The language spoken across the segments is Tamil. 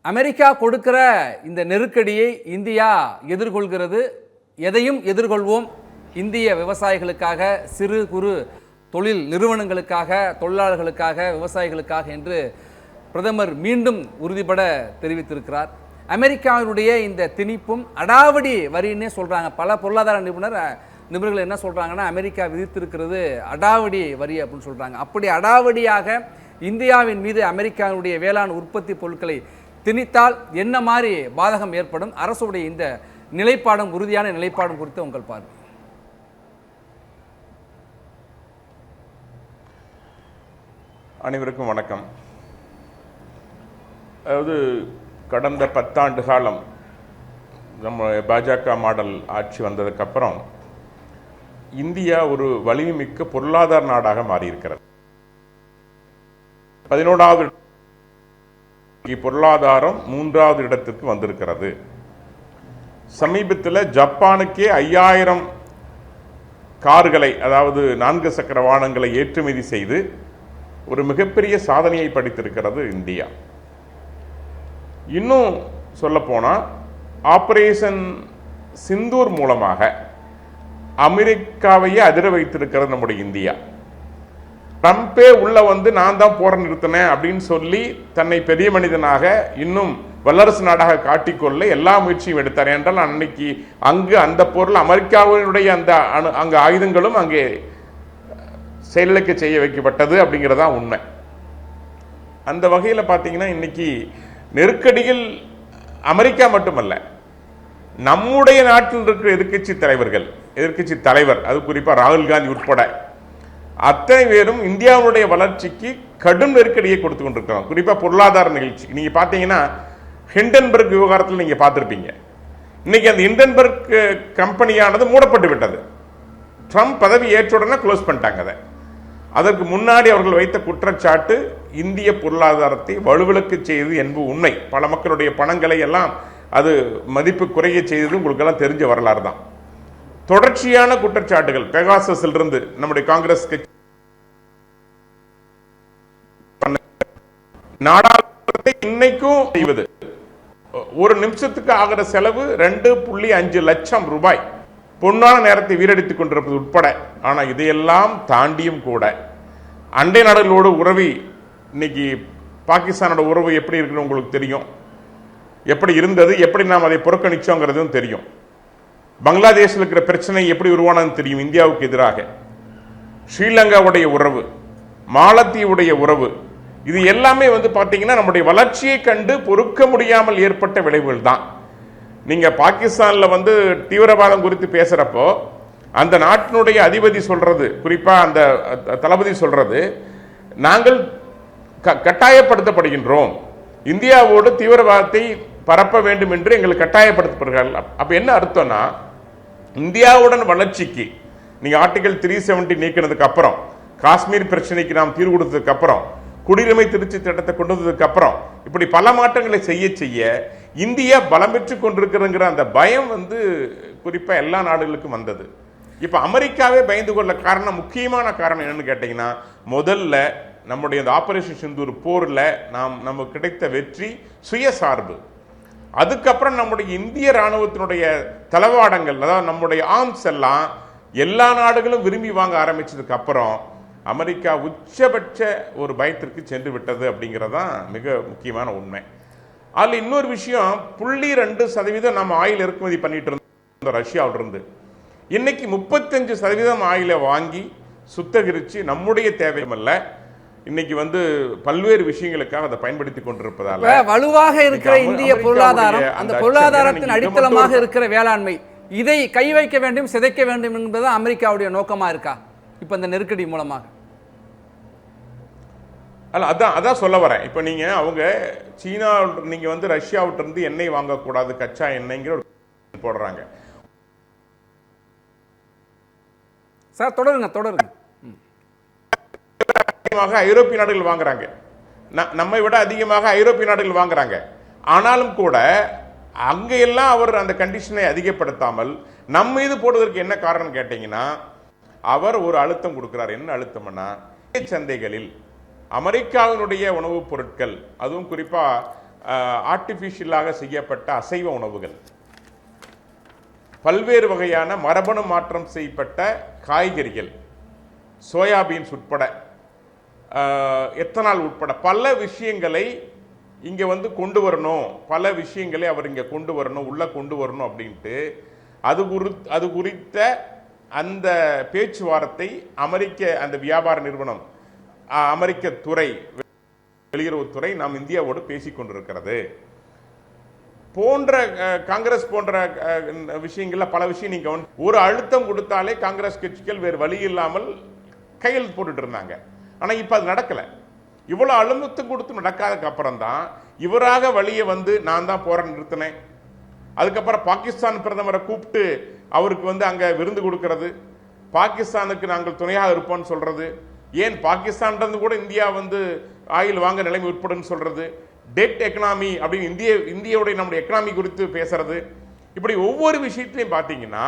அமெரிக்கா கொடுக்கிற இந்த நெருக்கடியை இந்தியா எதிர்கொள்கிறது. எதையும் எதிர்கொள்வோம். இந்திய விவசாயிகளுக்காக, சிறு குறு தொழில் நிறுவனங்களுக்காக, தொழிலாளர்களுக்காக, விவசாயிகளுக்காக என்று பிரதமர் மீண்டும் உறுதிபட தெரிவித்திருக்கிறார். அமெரிக்காவினுடைய இந்த திணிப்பும் அடாவடி வரின்னே சொல்றாங்க. பல பொருளாதார நிபுணர்கள் என்ன சொல்றாங்கன்னா, அமெரிக்கா விதித்திருக்கிறது அடாவடி வரி அப்படின்னு சொல்றாங்க. அப்படி அடாவடியாக இந்தியாவின் மீது அமெரிக்காவுடைய வேளாண் உற்பத்தி பொருட்களை திணித்தால் என்ன மாதிரி பாதகம் ஏற்படும்? அரசுடைய இந்த நிலைப்பாடும், உறுதியான நிலைப்பாடும் குறித்து உங்கள் பார்வை. அனைவருக்கும் வணக்கம். அதாவது கடந்த 10 ஆண்டு காலம் நம்ம பாஜக மாடல் ஆட்சி வந்ததுக்கப்புறம் இந்தியா ஒரு வலிமைமிக்க பொருளாதார நாடாக மாறியிருக்கிறது. 11வது பொருளாதாரம் 3வது இடத்திற்கு வந்திருக்கிறது. சமீபத்தில் ஜப்பானுக்கே 5000 கார்களை, அதாவது 4 சக்கர வாகனங்களை ஏற்றுமதி செய்து ஒரு மிகப்பெரிய சாதனையை படைத்திருக்கிறது இந்தியா. இன்னும் சொல்ல போனால் ஆபரேஷன் சிந்தூர் மூலமாக அமெரிக்காவையே அதிர வைத்திருக்கிறது நம்முடைய இந்தியா. ட்ரம்பே உள்ள வந்து நான் தான் போரை நிறுத்தினேன் அப்படின்னு சொல்லி தன்னை பெரிய மனிதனாக இன்னும் வல்லரசு நாடாக காட்டிக்கொள்ள எல்லா முயற்சியும் எடுத்தார். என்றால் அன்னைக்கு அங்கு அந்த பொருள் அமெரிக்காவினுடைய அந்த அங்கு ஆயுதங்களும் அங்கே செயலுக்கு செய்ய வைக்கப்பட்டது அப்படிங்கிறதா உண்மை. அந்த வகையில் பார்த்தீங்கன்னா இன்னைக்கு நெருக்கடியில் அமெரிக்கா மட்டுமல்ல, நம்முடைய நாட்டில் இருக்கிற எதிர்க்கட்சி தலைவர் அது குறிப்பாக ராகுல் காந்தி உட்பட அத்தனை பேரும் இந்தியாவுடைய வளர்ச்சிக்கு கடும் நெருக்கடியை கொடுத்து கொண்டிருக்கிறோம். குறிப்பாக பொருளாதார நிகழ்ச்சி நீங்க பார்த்தீங்கன்னா ஹிண்டன்பர்க் விவகாரத்தில் நீங்க பார்த்திருப்பீங்க. இன்னைக்கு அந்த ஹிண்டன்பர்க் கம்பெனியானது மூடப்பட்டு விட்டது. ட்ரம்ப் பதவி ஏற்ற உடனே க்ளோஸ் பண்ணிட்டாங்க. அதற்கு முன்னாடி அவர்கள் வைத்த குற்றச்சாட்டு இந்திய பொருளாதாரத்தை வலுவிழக்க செய்தது என்பது உண்மை. பல மக்களுடைய பணங்களை எல்லாம் அது மதிப்பு குறைய செய்தது உங்களுக்கு எல்லாம் தெரிஞ்ச வரலாறு தான். தொடர்ச்சியான குற்றச்சாட்டுகள் பெகாசஸில் இருந்து நம்முடைய காங்கிரஸ் கட்சி நாடாளுமன்றத்தை இன்னைக்கும் செய்வது, ஒரு நிமிஷத்துக்கு ஆகிற செலவு 2.5 லட்சம் ரூபாய், பொன்னான நேரத்தை வீரடித்துக் கொண்டிருப்பது உட்பட. ஆனா இதையெல்லாம் தாண்டியும் கூட அண்டை நாடுகளோடு உறவி, இன்னைக்கு பாகிஸ்தானோட உறவு எப்படி இருக்குன்னு உங்களுக்கு தெரியும், எப்படி இருந்தது, எப்படி நாம் அதை புறக்கணிச்சோங்கிறதும் தெரியும். பங்களாதேஷில் இருக்கிற பிரச்சனை எப்படி உருவானது தெரியும். இந்தியாவுக்கு எதிராக ஸ்ரீலங்காவுடைய உறவு, மாலத்தீவுடைய உறவு, இது எல்லாமே வந்து பார்த்தீங்கன்னா நம்முடைய வளர்ச்சியை கண்டு பொறுக்க முடியாமல் ஏற்பட்ட விளைவுகள் தான். நீங்க பாகிஸ்தான்ல வந்து தீவிரவாதம் குறித்து பேசுறப்போ அந்த நாட்டினுடைய அதிபதி சொல்றது, குறிப்பா அந்த தளபதி சொல்றது, நாங்கள் கட்டாயப்படுத்தப்படுகின்றோம், இந்தியாவோடு தீவிரவாதத்தை பரப்ப வேண்டும் என்று எங்களுக்கு கட்டாயப்படுத்தப்படுகிறார்கள். அப்ப என்ன அர்த்தம்னா, இந்தியாவுடன் வளர்ச்சிக்கு நீங்க ஆர்டிகல் 370 நீக்கினதுக்கு அப்புறம், காஷ்மீர் பிரச்சனைக்கு நாம் தீர்வு கொடுத்ததுக்கு அப்புறம், குடியுரிமை திருச்சி திட்டத்தை கொண்டு வந்ததுக்கு அப்புறம், இப்படி பல மாற்றங்களை செய்ய இந்தியா பலம் பெற்றுக் கொண்டிருக்கிறங்கிற அந்த பயம் வந்து குறிப்பா எல்லா நாடுகளுக்கும் வந்தது. இப்ப அமெரிக்காவே பயந்து கொள்ள காரணம், முக்கியமான காரணம் என்னன்னு கேட்டீங்கன்னா, முதல்ல நம்முடைய இந்த ஆபரேஷன் சிந்தூர் போர்ல நமக்கு கிடைத்த வெற்றி, சுயசார்பு. அதுக்கப்புறம் நம்முடைய இந்திய ராணுவத்தினுடைய தளவாடங்கள், அதாவது நம்முடைய ஆர்ம்ஸ் எல்லாம் எல்லா நாடுகளும் விரும்பி வாங்க ஆரம்பிச்சதுக்கு அப்புறம் அமெரிக்கா உச்சபட்ச ஒரு பயத்திற்கு சென்று விட்டது அப்படிங்கிறதான் மிக முக்கியமான உண்மை. அதில் இன்னொரு விஷயம், 0.2% நம்ம ஆயில் இறக்குமதி பண்ணிட்டு இருந்தோம் ரஷ்யாவிலிருந்து. இன்னைக்கு 35% ஆயிலை வாங்கி சுத்தகரித்து நம்முடைய தேவையல்ல, இன்னைக்கு வந்து பல்வேறு விஷயங்களுக்காக அதை பயன்படுத்தி கொண்டிருப்பதால வலுவாக இருக்கிற இந்திய பொருளாதாரம், அந்த பொருளாதாரத்தின் அடித்தளமாக இருக்கிற வேளாண்மை, இதை கை வைக்க வேண்டும், சிதைக்க வேண்டும் என்பது அமெரிக்காவுடைய நோக்கமா இருக்கா இப்ப இந்த நெருக்கடி மூலமாக? அல்ல, அதான் சொல்ல வரேன். இப்ப நீங்க அவங்க சீனா, நீங்க வந்து ரஷ்யாவிட்ட இருந்து எண்ணெய் வாங்கக்கூடாது, கச்சா எண்ணெய்ங்கிற ஒரு போடுறாங்க. சார் தொடருங்க. ஐரோப்பிய நாடுகள் வாங்குறாங்க, நம்மை விட அதிகமாக ஐரோப்பிய நாடுகள் வாங்குறாங்க. ஆனாலும் கூட அங்கெல்லாம் அவர் அந்த கண்டிஷனை அதிகப்படுத்தாமல் நம்ம மீது போடுவதற்கு என்ன காரணம் கேட்டீங்கன்னா, அவர் ஒரு அழுத்தம் கொடுக்கிறார். என்ன அழுத்தம்னா, சந்தைகளில் அமெரிக்காவினுடைய உணவுப் பொருட்கள், அதுவும் குறிப்பா ஆர்டிஃபிஷியலாக செய்யப்பட்ட அசைவ உணவுகள், பல்வேறு வகையான மரபணு மாற்றம் செய்யப்பட்ட காய்கறிகள், சோயாபீன்ஸ் உட்பட, எத்தனால் உட்பட பல விஷயங்களை இங்கே வந்து கொண்டு வரணும், பல விஷயங்களை அவர் இங்கே கொண்டு வரணும், உள்ளே கொண்டு வரணும் அப்படின்ட்டு அது குறித்த அந்த பேச்சுவார்த்தை அமெரிக்க அந்த வியாபார நிறுவனம், அமெரிக்க துறை, வெளியுறவுத்துறை நாம் இந்தியாவோடு பேசிக் கொண்டிருக்கிறது. போன்ற காங்கிரஸ் போன்ற விஷயங்கள்ல பல விஷயம் நீங்க ஒரு அழுத்தம் கொடுத்தாலே காங்கிரஸ் கட்சிகள் வேறு வழி இல்லாமல் கையெழுத்து போட்டுட்டு இருந்தாங்க. ஆனா இப்ப அது நடக்கல. இவ்வளவு அழுத்தம் கொடுத்து நடக்காததுக்கு அப்புறம் தான் இவராக வழியை வந்து நான் தான் போற நிறுத்தினேன். அதுக்கப்புறம் பாகிஸ்தான் பிரதமரை கூப்பிட்டு அவருக்கு வந்து அங்க விருந்து கொடுக்கிறது, பாகிஸ்தானுக்கு நாங்கள் துணையாக இருப்போம்னு சொல்றது, ஏன் பாகிஸ்தான் கூட இந்தியா வந்து ஆயில் வாங்க நிலைமை உட்படும் சொல்றது, டெட் எக்கனாமி அப்படின்னு இந்தியாவுடைய நம்முடைய எக்கனாமி குறித்து பேசுறது, இப்படி ஒவ்வொரு விஷயத்திலையும் பார்த்தீங்கன்னா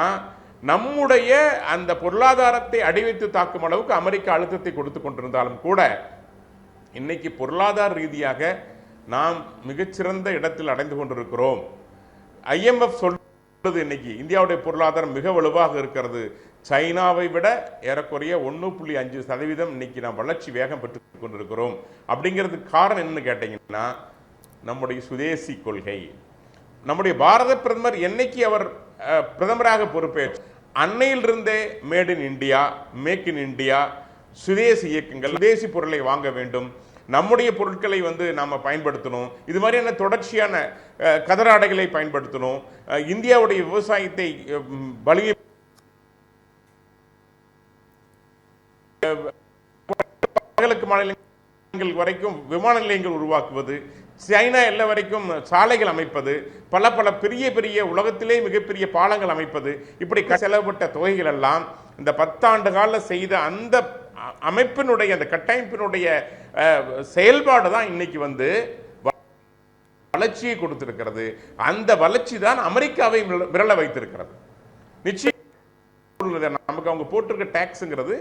நம்முடைய அந்த பொருளாதாரத்தை அடிவைத்து தாக்கும் அளவுக்கு அமெரிக்கா அழுத்தத்தை கொடுத்து கொண்டிருந்தாலும் கூட இன்னைக்கு பொருளாதார ரீதியாக நாம் மிகச்சிறந்த இடத்தில் அடைந்து கொண்டிருக்கிறோம். IMF சொல்றது இன்னைக்கு இந்தியாவுடைய பொருளாதாரம் மிக வலுவாக இருக்கிறது, சைனாவை விட ஏறக்குறைய 1.5% இன்னைக்கு நாம் வளர்ச்சி வேகம் பெற்றுக் கொண்டிருக்கிறோம். அப்படிங்கிறதுக்கு காரணம் என்னன்னு கேட்டீங்கன்னா நம்முடைய சுதேசி கொள்கை. நம்முடைய பாரத பிரதமர் என்னைக்கு அவர் பிரதமராக பொறுப்பேற்று அன்னையிலிருந்தே made in India, make in India, சுதேசி இயக்கங்கள், சுதேசி பொருளை வாங்க வேண்டும், நம்முடைய பொருட்களை வந்து நாம பயன்படுத்தணும், இது மாதிரியான தொடர்ச்சியான கதராடைகளை பயன்படுத்தணும், இந்தியாவுடைய விவசாயத்தை வலிமை மாநிலங்கள் வரைக்கும் விமான நிலையங்கள் உருவாக்குவது, சைனா எல்லை வரைக்கும் சாலைகள் அமைப்பது, பல பல பெரிய பெரிய உலகத்திலே மிகப்பெரிய பாலங்கள் அமைப்பது, இப்படி செலவுப்பட்ட தொகைகள் எல்லாம் இந்த 10 ஆண்டு கால செய்த அந்த அமைப்பினுடைய அந்த கட்டமைப்பினுடைய செயல்பாடு தான் இன்னைக்கு வந்து வளர்ச்சியை கொடுத்திருக்கிறது. அந்த வளர்ச்சி தான் அமெரிக்காவை விரல வைத்திருக்கிறது. நிச்சயம் நமக்கு அவங்க போட்டிருக்க டாக்ஸ்ங்கிறது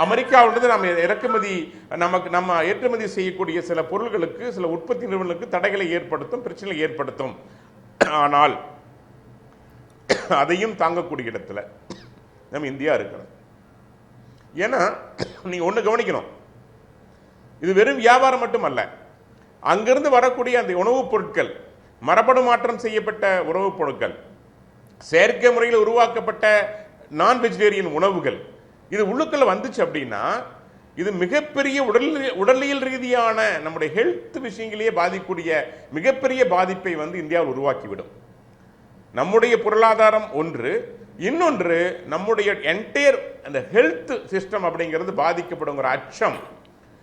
அமெரிக்காவிலிருந்து நம்ம இறக்குமதி நம்ம ஏற்றுமதி செய்யக்கூடிய சில பொருட்களுக்கு, சில உற்பத்தி நிறுவனங்களுக்கு தடைகளை ஏற்படுத்தும், பிரச்சனை ஏற்படுத்தும். ஆனால் அதையும் தாங்கக்கூடிய இடத்துல நம்ம இந்தியா இருக்கிறோம். ஏன்னா நீங்க ஒண்ணு கவனிக்கணும், இது வெறும் வியாபாரம் மட்டும் அல்ல. அங்கிருந்து வரக்கூடிய அந்த உணவுப் பொருட்கள், மரபணு மாற்றம் செய்யப்பட்ட உணவுப் பொருட்கள், செயற்கை முறையில் உருவாக்கப்பட்ட நான் வெஜிடேரியன் உணவுகள், இது உள்ளுக்குள்ள வந்துச்சு அப்படின்னா இது மிகப்பெரிய உடலியல் ரீதியான நம்முடைய ஹெல்த் விஷயங்களையே பாதிக்கக்கூடிய மிகப்பெரிய பாதிப்பை வந்து இந்தியாவில் உருவாக்கிவிடும். நம்முடைய பொருளாதாரம் ஒன்று, இன்னொன்று நம்முடைய என்டையர் அந்த ஹெல்த் சிஸ்டம் அப்படிங்கிறது பாதிக்கப்படுங்கிற அச்சம்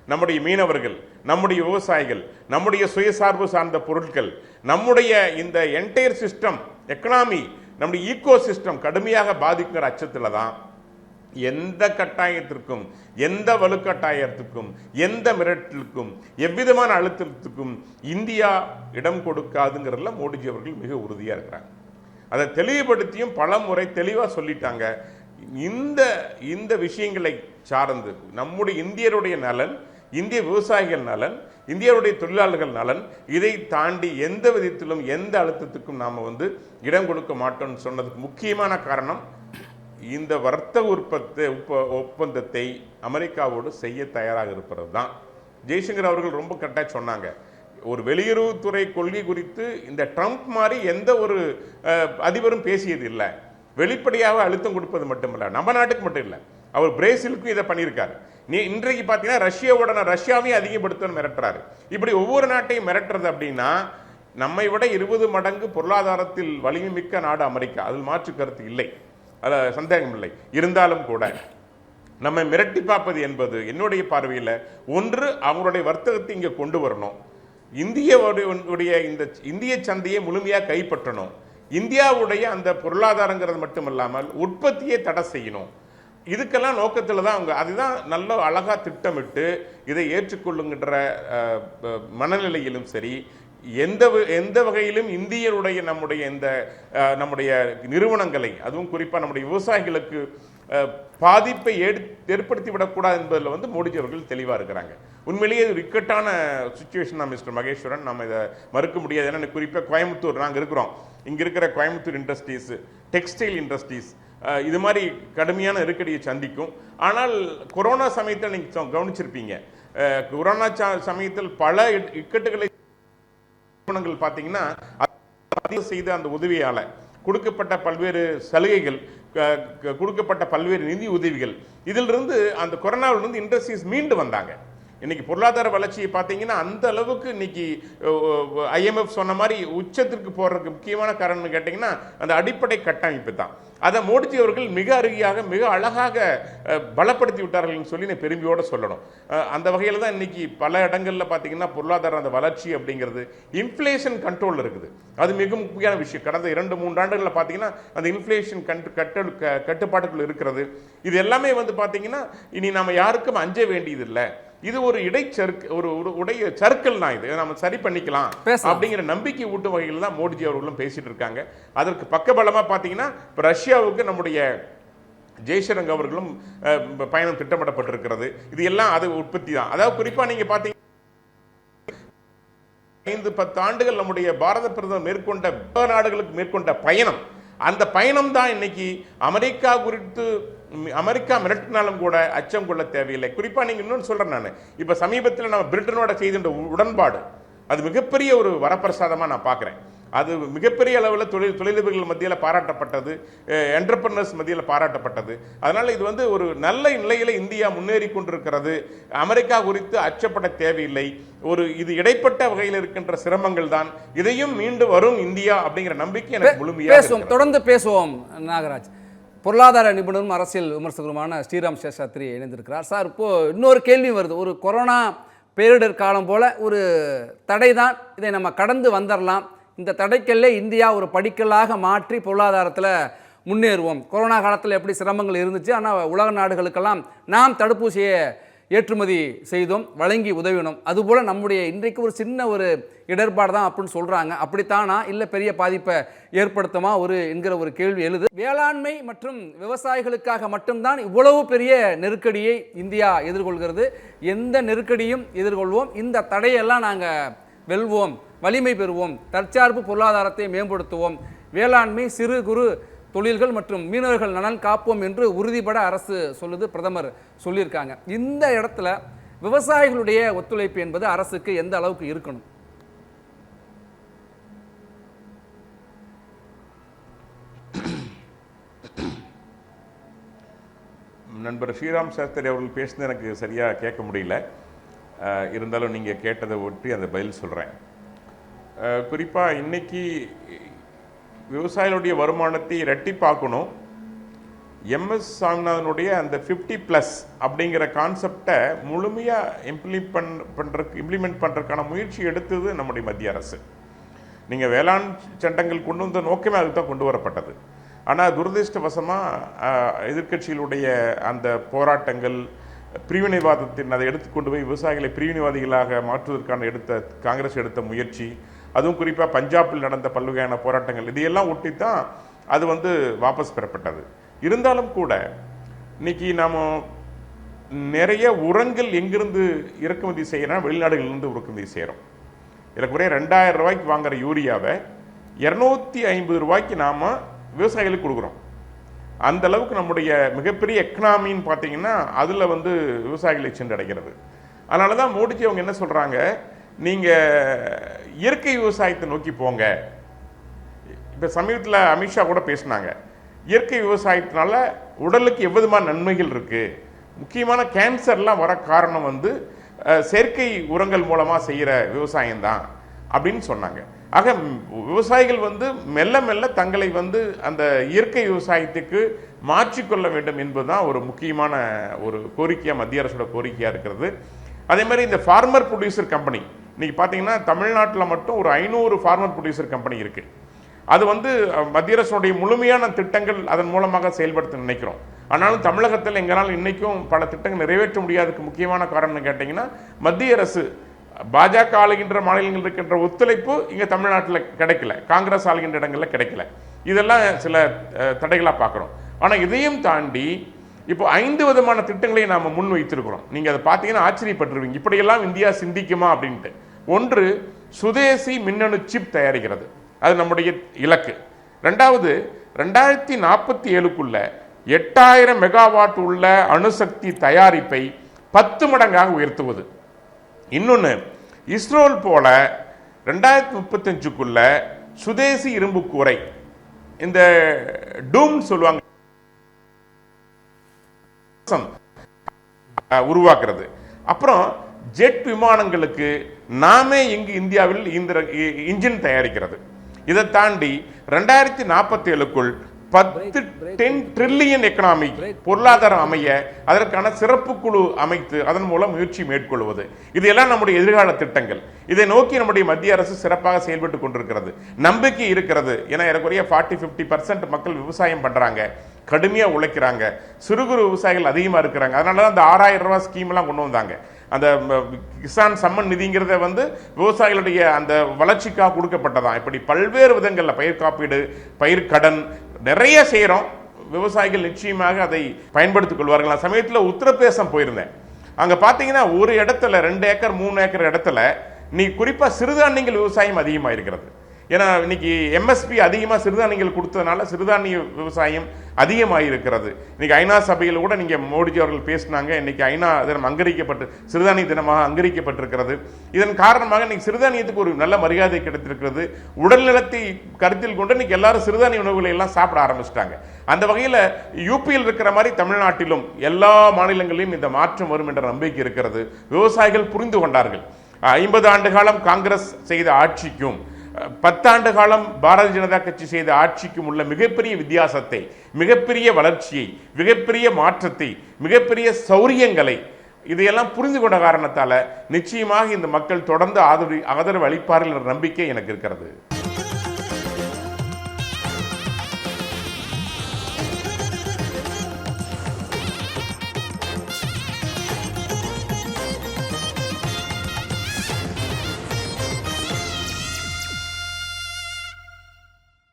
நம்முடைய மீனவர்கள், நம்முடைய விவசாயிகள், நம்முடைய சுயசார்பு சார்ந்த பொருட்கள், நம்முடைய இந்த என்டையர் சிஸ்டம் எக்கனாமி, நம்முடைய ஈகோ சிஸ்டம் கடுமையாக பாதிக்கிற அச்சத்தில் தான் எந்த கட்டாயத்திற்கும், எந்த வலுக்கட்டாயத்திற்கும், எந்த மிரட்டலுக்கும், எவ்விதமான அழுத்தத்துக்கும் இந்தியா இடம் கொடுக்காதுங்கிறதுல மோடிஜி அவர்கள் மிக உறுதியாக இருக்கிறாங்க. அதை தெளிவுபடுத்தியும் பல முறை தெளிவாக சொல்லிட்டாங்க. இந்த விஷயங்களை சார்ந்து நம்முடைய இந்தியருடைய நலன், இந்திய விவசாயிகள் நலன், இந்தியாவுடைய தொழிலாளர்கள் நலன், இதை தாண்டி எந்த விதத்திலும் எந்த அழுத்தத்துக்கும் நாம் வந்து இடம் கொடுக்க மாட்டோம்னு சொன்னதுக்கு முக்கியமான காரணம் இந்த வர்த்தக ஒப்பந்தத்தை அமெரிக்காவோடு செய்ய தயாராக இருப்பது தான். ஜெய்சங்கர் அவர்கள் ரொம்ப கரெக்டாக சொன்னாங்க, ஒரு வெளியுறவுத்துறை கொள்கை குறித்து இந்த ட்ரம்ப் மாதிரி எந்த ஒரு அதிபரும் பேசியது இல்லை. வெளிப்படையாக அழுத்தம் கொடுப்பது மட்டுமல்ல, நம்ம நாட்டுக்கு மட்டும் இல்லை, அவர் பிரேசிலுக்கும் இதை பண்ணியிருக்காரு. இன்றைக்கு பார்த்தீங்கன்னா ரஷ்யாவையும் அதிகப்படுத்தணும் மிரட்டுறாரு. இப்படி ஒவ்வொரு நாட்டையும் மிரட்டுறது அப்படின்னா நம்மை விட 20 மடங்கு பொருளாதாரத்தில் வலிமை மிக்க நாடு அமெரிக்கா, அதில் மாற்று கருத்து இல்லை, அதில் சந்தேகம் இல்லை. இருந்தாலும் கூட நம்ம மிரட்டி பார்ப்பது என்பது என்னுடைய பார்வையில் ஒன்று, அவங்களுடைய வர்த்தகத்தை இங்கே கொண்டு வரணும், இந்தியாவுடைய இந்த இந்திய சந்தையை முழுமையாக கைப்பற்றணும், இந்தியாவுடைய அந்த பொருளாதாரங்கிறது மட்டுமல்லாமல் உற்பத்தியை தடை செய்யணும். இதுக்கெல்லாம் நோக்கத்தில் தான் அவங்க அதுதான் நல்ல அழகா திட்டமிட்டு இதை ஏற்றுக்கொள்ளுங்கின்ற மனநிலையிலும் சரி, எந்த வகையிலும் இந்தியருடைய நம்முடைய நிறுவனங்களை, அதுவும் குறிப்பாக நம்முடைய விவசாயிகளுக்கு பாதிப்பை ஏற்படுத்தி விடக்கூடாது என்பதில் வந்து மோடிஜி அவர்கள் தெளிவாக இருக்கிறாங்க. உண்மையிலேயே ஒரு இக்கட்டான சுச்சுவேஷன் தான் மிஸ்டர் மகேஸ்வரன், நம்ம இதை மறுக்க முடியாது. ஏன்னா குறிப்பாக கோயம்புத்தூர் நாங்கள் இருக்கிறோம், இங்கே இருக்கிற கோயம்புத்தூர் இண்டஸ்ட்ரீஸ், டெக்ஸ்டைல் இண்டஸ்ட்ரீஸ் இது மாதிரி கடுமையான நெருக்கடியை சந்திக்கும். ஆனால் கொரோனா சமயத்தில் நீங்கள் கவனிச்சிருப்பீங்க, கொரோனா சமயத்தில் பல இக்கட்டுகளை பார்த்தீங்கன்னா செய்த அந்த உதவியால கொடுக்கப்பட்ட பல்வேறு சலுகைகள், கொடுக்கப்பட்ட பல்வேறு நிதி உதவிகள், இதிலிருந்து அந்த கொரோனாவிலிருந்து இண்டஸ்ட்ரீஸ் மீண்டு வந்தாங்க. இன்னைக்கு பொருளாதார வளர்ச்சியை பார்த்தீங்கன்னா அந்த அளவுக்கு இன்னைக்கு IMF சொன்ன மாதிரி உச்சத்திற்கு போறதுக்கு முக்கியமான காரணம் கேட்டீங்கன்னா அந்த அடிப்படை கட்டமைப்பு தான். அதை மோடிஜி அவர்கள் மிக அருகியாக மிக அழகாக பலப்படுத்தி விட்டார்கள் சொல்லி நான் பெருமையோடு சொல்லணும். அந்த வகையில் தான் இன்னைக்கு பல இடங்களில் பார்த்தீங்கன்னா பொருளாதார அந்த வளர்ச்சி அப்படிங்கிறது இன்ஃப்ளேஷன் கண்ட்ரோல் இருக்குது. அது மிக முக்கியமான விஷயம். கடந்த 2-3 ஆண்டுகளில் பார்த்தீங்கன்னா அந்த இன்ஃப்ளேஷன் கட்டுப்பாட்டுக்குள் இருக்கிறது. இது எல்லாமே வந்து பார்த்தீங்கன்னா இனி நம்ம யாருக்கும் அஞ்ச வேண்டியதில்லை. இது ஒரு உடைய சர்க்கிள் தான், இது நம்ம சரி பண்ணிக்கலாம் அப்படிங்கிற நம்பிக்கை ஊட்டும் வகையில் தான் மோடிஜி அவர்களும் பேசிட்டு இருக்காங்க. அதற்கு பக்கபலமா பார்த்தீங்கன்னா இப்போ ரஷ்யாவுக்கு நம்முடைய ஜெய்சங்கர் அவர்களும் பயணம் திட்டமிடப்பட்டிருக்கிறது. இது எல்லாம் அது உற்பத்தி தான். அதாவது குறிப்பா நீங்க பார்த்தீங்க 5-10 ஆண்டுகள் நம்முடைய பாரத பிரதமர் மேற்கொண்ட நாடுகளுக்கு மேற்கொண்ட பயணம், அந்த பயணம் தான் இன்னைக்கு அமெரிக்கா குறித்து அமெரிக்கா மிரட்டினாலும் கூட அச்சம் கொள்ள தேவையில்லை. குறிப்பா நீங்க இன்னொன்று சொல்றேன், நான் இப்ப சமீபத்தில் நம்ம பிரிட்டனோட செய்த உடன்பாடு அது மிகப்பெரிய ஒரு வரப்பிரசாதமா நான் பார்க்கிறேன். அது மிகப்பெரிய அளவில் தொழிலதிபர்கள் மத்தியில் பாராட்டப்பட்டது, என்டர்பிரனர்ஸ் மத்தியில் பாராட்டப்பட்டது. அதனால இது வந்து ஒரு நல்ல நிலையில இந்தியா முன்னேறி கொண்டிருக்கிறது. அமெரிக்கா குறித்து அச்சப்பட தேவையில்லை. இது இடைப்பட்ட வகையில் இருக்கின்ற சிரமங்கள் தான், இதையும் மீண்டு வரும் இந்தியா அப்படிங்கிற நம்பிக்கை எனக்கு முழுமையாக பேசுவோம். தொடர்ந்து பேசுவோம். நாகராஜ், பொருளாதார நிபுணரும் அரசியல் விமர்சகருமான ஸ்ரீராம் சேஷாத்ரி இணைந்திருக்கிறார். சார், இப்போ இன்னொரு கேள்வி வருது. ஒரு கொரோனா பேரிடர் காலம் போல ஒரு தடை தான், இதை நம்ம கடந்து வந்துடலாம், இந்த தடைக்கல்லே இந்தியா ஒரு படிக்கல்லாக மாற்றி பொருளாதாரத்தில் முன்னேறுவோம். கொரோனா காலத்தில் எப்படி சிரமங்கள் இருந்துச்சு, ஆனால் உலக நாடுகளுக்கெல்லாம் நாம் தடுப்பூசியை ஏற்றுமதி செய்தோம், வழங்கி உதவினோம். அதுபோல் நம்முடைய இன்றைக்கு ஒரு சின்ன ஒரு இடர்பாடு தான் அப்படின்னு சொல்கிறாங்க. அப்படித்தானா, இல்லை பெரிய பாதிப்பை ஏற்படுத்துமா என்கிற ஒரு கேள்வி எழுது. வேளாண்மை மற்றும் விவசாயிகளுக்காக மட்டும்தான் இவ்வளவு பெரிய நெருக்கடியை இந்தியா எதிர்கொள்கிறது. எந்த நெருக்கடியும் எதிர்கொள்வோம், இந்த தடையெல்லாம் நாங்கள் வெல்வோம், வலிமை பெறுவோம், தற்சார்பு பொருளாதாரத்தை மேம்படுத்துவோம், வேளாண்மை, சிறு குறு தொழில்கள் மற்றும் மீனவர்கள் நலன் காப்போம் என்று உறுதிபட அரசு சொல்லுது, பிரதமர் சொல்லியிருக்காங்க. இந்த இடத்துல விவசாயிகளுடைய ஒத்துழைப்பு என்பது அரசுக்கு எந்த அளவுக்கு இருக்கணும்? நண்பர் ஸ்ரீராம் சாஸ்திரி அவர்கள் பேசுனது எனக்கு சரியாக கேட்க முடியல. இருந்தாலும் நீங்கள் கேட்டதை ஒட்டி அந்த பதில் சொல்கிறேன். குறிப்பாக இன்னைக்கு விவசாயிகளுடைய வருமானத்தை இரட்டிப்பாக்கணும். MS சாமிநாதனுடைய அந்த 50+ அப்படிங்கிற கான்செப்டை முழுமையாக இம்ப்ளிமெண்ட் பண்ணுறதுக்கான முயற்சி எடுத்தது நம்முடைய மத்திய அரசு. நீங்கள் வேளாண் சட்டங்கள் கொண்டு வந்த நோக்கமே அதுக்கு தான் கொண்டு வரப்பட்டது. ஆனால் துரதிருஷ்டவசமாக எதிர்க்கட்சிகளுடைய அந்த போராட்டங்கள், பிரிவினைவாதத்தின் அதை எடுத்துக்கொண்டு போய் விவசாயிகளை பிரிவினைவாதிகளாக மாற்றுவதற்கான காங்கிரஸ் எடுத்த முயற்சி, அதுவும் குறிப்பாக பஞ்சாபில் நடந்த பல்வகையான போராட்டங்கள், இதையெல்லாம் ஒட்டி தான் அது வந்து வாபஸ் பெறப்பட்டது. இருந்தாலும் கூட இன்னைக்கு நாம் நிறைய உரங்கள் எங்கிருந்து இறக்குமதி செய்யறோம், வெளிநாடுகளிலிருந்து இறக்குமதி செய்கிறோம். எனக்கு 2000 ரூபாய்க்கு வாங்குற யூரியாவை 250 ரூபாய்க்கு நாம் விவசாயிகளுக்கு கொடுக்குறோம். அந்த அளவுக்கு நம்முடைய மிகப்பெரிய எக்கனாமின்னு பார்த்தீங்கன்னா அதில் வந்து விவசாயிகளை சென்றடைகிறது. அதனால தான் மோடிஜி அவங்க என்ன சொல்கிறாங்க, நீங்கள் இயற்கை விவசாயத்தை நோக்கி போங்க. இப்போ சமீபத்தில் அமித்ஷா கூட பேசினாங்க, இயற்கை விவசாயத்தினால உடலுக்கு எவ்விதமான நன்மைகள் இருக்குது, முக்கியமான கேன்சர்லாம் வர காரணம் வந்து செயற்கை உரங்கள் மூலமாக செய்கிற விவசாயம்தான் அப்படின்னு சொன்னாங்க. ஆக விவசாயிகள் வந்து மெல்ல மெல்ல தங்களை வந்து அந்த இயற்கை விவசாயத்துக்கு மாற்றிக்கொள்ள வேண்டும் என்பதுதான் ஒரு முக்கியமான ஒரு கோரிக்கையாக மத்திய அரசோட கோரிக்கையாக இருக்கிறது. அதே மாதிரி இந்த ஃபார்மர் ப்ரொடியூசர் கம்பெனி இன்னைக்கு பார்த்தீங்கன்னா தமிழ்நாட்டில் மட்டும் ஒரு 500 ஃபார்மர் ப்ரொடியூசர் கம்பெனி இருக்குது. அது வந்து மத்திய அரசுடைய முழுமையான திட்டங்கள் அதன் மூலமாக செயல்படுத்த நினைக்கிறோம். ஆனாலும் தமிழகத்தில் எங்களால் இன்னைக்கும் பல திட்டங்கள் நிறைவேற்ற முடியாததுக்கு முக்கியமான காரணம் கேட்டிங்கன்னா மத்திய அரசு பாஜக ஆளுகின்ற மாநிலங்கள் இருக்கின்ற ஒத்துழைப்பு இங்கே தமிழ்நாட்டில் கிடைக்கல, காங்கிரஸ் ஆளுகின்ற இடங்களில் கிடைக்கல. இதெல்லாம் சில தடைகளாக பார்க்குறோம். ஆனால் இதையும் தாண்டி இப்போ 5 விதமான திட்டங்களை நாம முன் வைத்திருக்கிறோம். நீங்க அதை பார்த்தீங்கன்னா ஆச்சரியப்பட்டுருவீங்க, இப்படியெல்லாம் இந்தியா சிந்திக்குமா அப்படின்ட்டு. ஒன்று, சுதேசி மின்னணு சிப் தயாரிக்கிறது, அது நம்முடைய இலக்கு. ரெண்டாவது, 2047க்குள்ள 8000 மெகாவாட் உள்ள அணுசக்தி தயாரிப்பை 10 மடங்காக உயர்த்துவது. இன்னொன்று, இஸ்ரோல் போல 2035க்குள்ள சுதேசி இரும்பு கூரை, இந்த டூம் சொல்லுவாங்க, உருவாக்குறது. அப்புறம் ஜெட் விமானங்களுக்கு நாமே இங்கு இந்தியாவில் இந்த இன்ஜின் தயாரிக்கிறது. இதை தாண்டி 2047க்குள் 10 ட்ரில்லியன் எக்கனாமிக் பொருளாதாரம் அமைய அதற்கான சிறப்பு குழு அமைத்து அதன் மூலம் முயற்சி மேற்கொள்வது. இதெல்லாம் நம்முடைய எதிர்கால திட்டங்கள். இதை நோக்கி நம்முடைய மத்திய அரசு சிறப்பாக செயல்பட்டு கொண்டிருக்கிறது. நம்பிக்கை இருக்கிறது. ஏன்னா ஏறக்குறைய 40-50% மக்கள் விவசாயம் பண்றாங்க, கடுமையா உழைக்கிறாங்க, சிறு குறு விவசாயிகள் அதிகமா இருக்கிறாங்க. அதனாலதான் அந்த 6000 ரூபாய் ஸ்கீம் எல்லாம் கொண்டு வந்தாங்க. அந்த கிசான் சம்மன் நிதிங்கிறத விவசாயிகளுடைய அந்த வளர்ச்சிக்காக கொடுக்கப்பட்டதான். இப்படி பல்வேறு விதங்கள்ல பயிர் காப்பீடு, பயிர் கடன் நிறைய செய்யறோம். விவசாயிகள் நிச்சயமாக அதை பயன்படுத்திக் கொள்வார்கள். சமயத்தில் உத்தரப்பிரதேசம் போயிருந்தேன். அங்க பாத்தீங்கன்னா ஒரு இடத்துல 2 ஏக்கர் 3 ஏக்கர் இடத்துல நீ குறிப்பா சிறுதானியங்கள் விவசாயம் அதிகமாக இருக்கிறது. ஏன்னா இன்னைக்கு எம்எஸ்பி அதிகமாக சிறுதானியங்கள் கொடுத்ததுனால சிறுதானிய விவசாயம் அதிகமாக இருக்கிறது. இன்னைக்கு ஐநா சபையில் கூட நீங்க மோடிஜி அவர்கள் பேசினாங்க. இன்னைக்கு ஐநா தினம் அங்கீகரிக்கப்பட்டு சிறுதானிய தினமாக அங்கீகரிக்கப்பட்டிருக்கிறது. இதன் காரணமாக இன்னைக்கு சிறுதானியத்துக்கு ஒரு நல்ல மரியாதை கிடைத்திருக்கிறது. உடல்நலத்தை கருத்தில் கொண்டு இன்னைக்கு எல்லாரும் சிறுதானிய உணவுகளை எல்லாம் சாப்பிட ஆரம்பிச்சிட்டாங்க. அந்த வகையில் யூபியில் இருக்கிற மாதிரி தமிழ்நாட்டிலும் எல்லா மாநிலங்களிலும் இந்த மாற்றம் வரும் என்ற நம்பிக்கை இருக்கிறது. விவசாயிகள் புரிந்து கொண்டார்கள். 50 ஆண்டு காலம் காங்கிரஸ் செய்த ஆட்சிக்கும் 10 ஆண்டு காலம் பாரதிய ஜனதா கட்சி செய்த ஆட்சிக்கும் உள்ள மிகப்பெரிய வித்தியாசத்தை, மிகப்பெரிய வளர்ச்சியை, மிகப்பெரிய மாற்றத்தை, மிகப்பெரிய சௌரியங்களை இதையெல்லாம் புரிந்து கொண்ட காரணத்தால நிச்சயமாக இந்த மக்கள் தொடர்ந்து ஆதரவு அளிப்பார்கள் என்ற நம்பிக்கை எனக்கு இருக்கிறது.